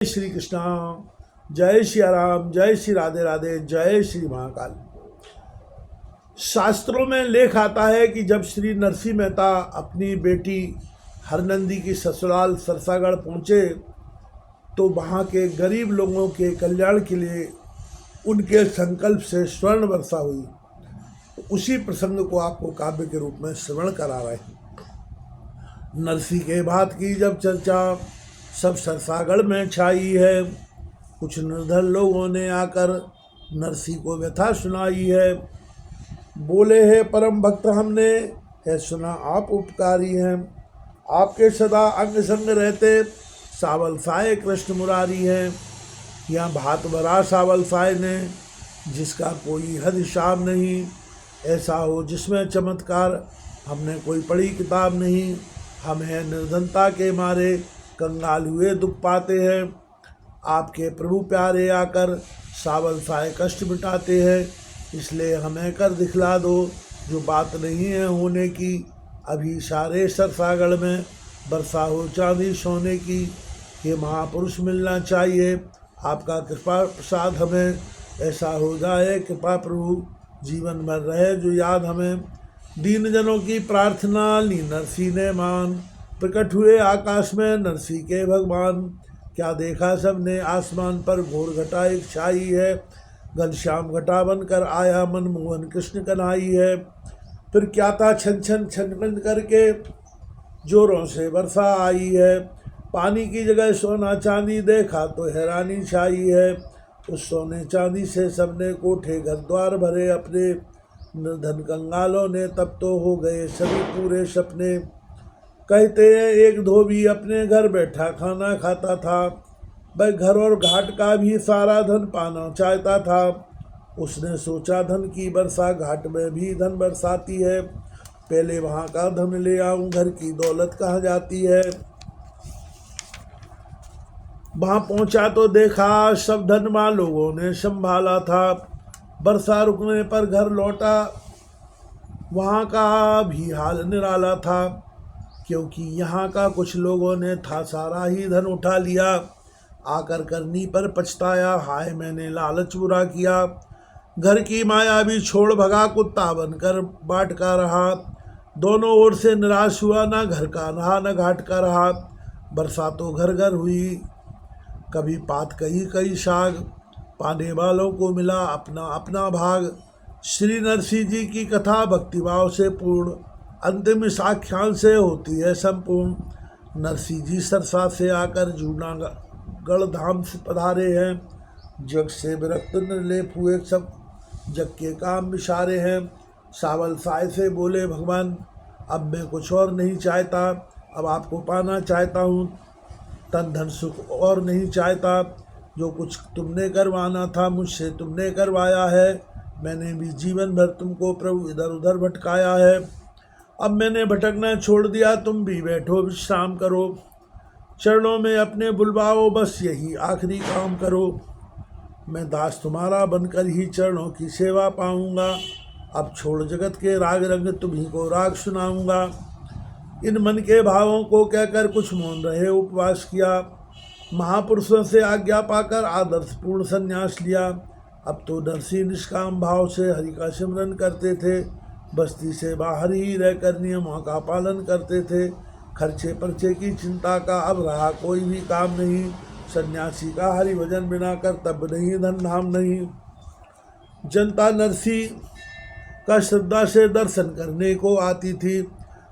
श्री कृष्णा, जय श्री राम, जय श्री राधे राधे, जय श्री महाकाल। शास्त्रों में लेख आता है कि जब श्री नरसिंह मेहता अपनी बेटी हरनंदी की ससुराल सरसागढ़ पहुँचे तो वहाँ के गरीब लोगों के कल्याण के लिए उनके संकल्प से स्वर्ण वर्षा हुई। उसी प्रसंग को आपको काव्य के रूप में श्रवण करा रहे हैं। नरसिंह के बात की जब चर्चा सब सरसागढ़ में छाई है, कुछ निर्धन लोगों ने आकर नरसिंह को व्यथा सुनाई है। बोले है परम भक्त हमने है सुना आप उपकारी हैं, आपके सदा अंग संग रहते सावल साए कृष्ण मुरारी हैं। यहाँ भात भरा सावल साए ने जिसका कोई हद हिसाब नहीं, ऐसा हो जिसमें चमत्कार हमने कोई पढ़ी किताब नहीं। हम हैं निर्धनता के मारे कंगाल हुए दुख पाते हैं, आपके प्रभु प्यारे आकर सावल साए कष्ट मिटाते हैं। इसलिए हमें कर दिखला दो जो बात नहीं है होने की। अभी सारे सरसागढ़ में वर्षा हो चांदी सोने की। ये महापुरुष मिलना चाहिए, आपका कृपा प्रसाद हमें ऐसा हो जाए। कृपा प्रभु जीवन भर रहे जो याद हमें। दीन जनों की प्रार्थना ली नरसिंह ने मान, प्रकट हुए आकाश में नरसिंह के भगवान। क्या देखा सबने आसमान पर घोर घटा एक छाई है, घनश्याम घटा बनकर आया मनमोहन कृष्ण कन्हाई है। फिर क्या था छन छन छन करके जोरों से वर्षा आई है, पानी की जगह सोना चांदी देखा तो हैरानी छाई है। उस सोने चांदी से सबने कोठे घर द्वार भरे अपने, निर्धन कंगालों ने तब तो हो गए सभी पूरे सपने। कहते हैं एक धोबी अपने घर बैठा खाना खाता था, वह घर और घाट का भी सारा धन पाना चाहता था। उसने सोचा धन की वर्षा घाट में भी धन बरसाती है, पहले वहाँ का धन ले आऊं, घर की दौलत कहाँ जाती है। वहाँ पहुँचा तो देखा सब धनवान लोगों ने संभाला था। वर्षा रुकने पर घर लौटा, वहाँ का भी हाल निराला था, क्योंकि यहाँ का कुछ लोगों ने था सारा ही धन उठा लिया। आकर करनी पर पछताया, हाय मैंने लालच बुरा किया। घर की माया भी छोड़ भगा, कुत्ता बनकर बाट का रहा। दोनों ओर से निराश हुआ, ना घर का रहा न घाट का रहा। बरसात तो घर घर हुई, कभी पात कहीं कहीं साग, पाने वालों को मिला अपना अपना भाग। श्री नरसिंह जी की कथा भक्तिभाव से पूर्ण, अंतिम साख्यान से होती है संपूर्ण। नरसिंह जी सरसा से आकर जूनागढ़ धाम से पधारे हैं। जग से विरक्त निर्लेप हुए सब जग के काम विसारे हैं। सावल साए से बोले भगवान अब मैं कुछ और नहीं चाहता, अब आपको पाना चाहता हूँ। तन धन सुख और नहीं चाहता, जो कुछ तुमने करवाना था मुझसे तुमने करवाया है। मैंने भी जीवन भर तुमको प्रभु इधर उधर भटकाया है। अब मैंने भटकना छोड़ दिया, तुम भी बैठो विश्राम करो। चरणों में अपने बुलवाओ, बस यही आखिरी काम करो। मैं दास तुम्हारा बनकर ही चरणों की सेवा पाऊंगा। अब छोड़ जगत के राग रंग तुम्ही को राग सुनाऊंगा। इन मन के भावों को कहकर कुछ मौन रहे उपवास किया। महापुरुषों से आज्ञा पाकर आदर्श पूर्ण संन्यास लिया। अब तो नरसिंह निष्काम भाव से हरि का सिमरन करते थे। बस्ती से बाहर ही रहकर नियमों का पालन करते थे। खर्चे पर्चे की चिंता का अब रहा कोई भी काम नहीं। सन्यासी का हरि भजन बिना कर्तव्य नहीं, धन धाम नहीं। जनता नरसिंह का श्रद्धा से दर्शन करने को आती थी।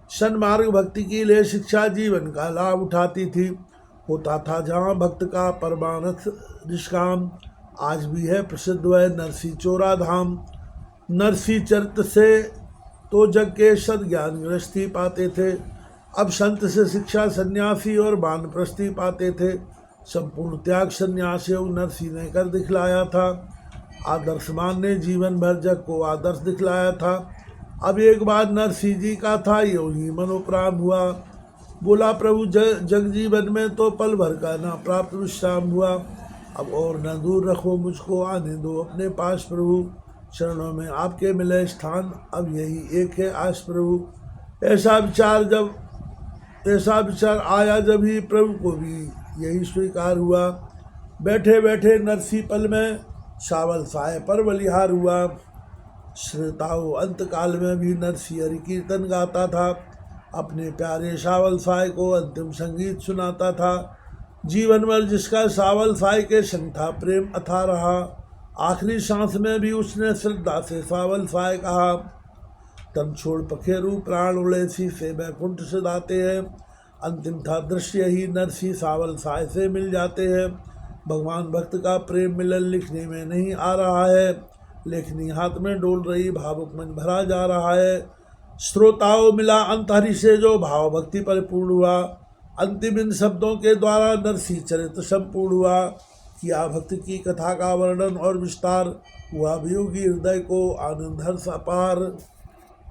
सन्मार्ग भक्ति की ले शिक्षा जीवन का लाभ उठाती थी। होता था जहाँ भक्त का परमानथ निष्काम, आज भी है प्रसिद्ध वह नरसिंह चोरा धाम। नरसिंह चरित्र से तो जग के सद्ज्ञान गृहस्थी पाते थे। अब संत से शिक्षा सन्यासी और वानप्रस्थी पाते थे। संपूर्ण त्याग सन्यास योग नरसिंह ने कर दिखलाया था। आदर्शवान ने जीवन भर जग को आदर्श दिखलाया था। अब एक बार नरसिंह जी का था यूं ही मनोप्राण हुआ। बोला प्रभु जग जीवन में तो पल भर का ना प्राप्त विश्राम हुआ। अब और न दूर रखो मुझको, आने दो अपने पास प्रभु। चरणों में आपके मिले स्थान, अब यही एक है आस प्रभु। ऐसा विचार आया जब ही प्रभु को भी यही स्वीकार हुआ। बैठे बैठे नरसी पल में सावल साय पर बलिहार हुआ। श्रोताओं अंत काल में भी नरसी हरि कीर्तन गाता था, अपने प्यारे सावल साय को अंतिम संगीत सुनाता था। जीवन भर जिसका सावल साय के संग था प्रेम अथा रहा। आखिरी सांस में भी उसने श्रद्धा से सावल साय कहा। तन छोड़ पखेरु प्राण उड़े सी से बैकुंठ से दाते हैं। अंतिम था दृश्य ही नरसी सावल साय से मिल जाते हैं। भगवान भक्त का प्रेम मिलन लिखने में नहीं आ रहा है, लेखनी हाथ में डोल रही भावुक मन भरा जा रहा है। श्रोताओं मिला अंत हरि से जो भाव भक्ति परिपूर्ण हुआ। अंतिम इन शब्दों के द्वारा नरसी चरित्र संपूर्ण हुआ। किया भक्त की कथा का वर्णन और विस्तार, हुआ वियोगी हृदय को आनंद हर्ष अपार।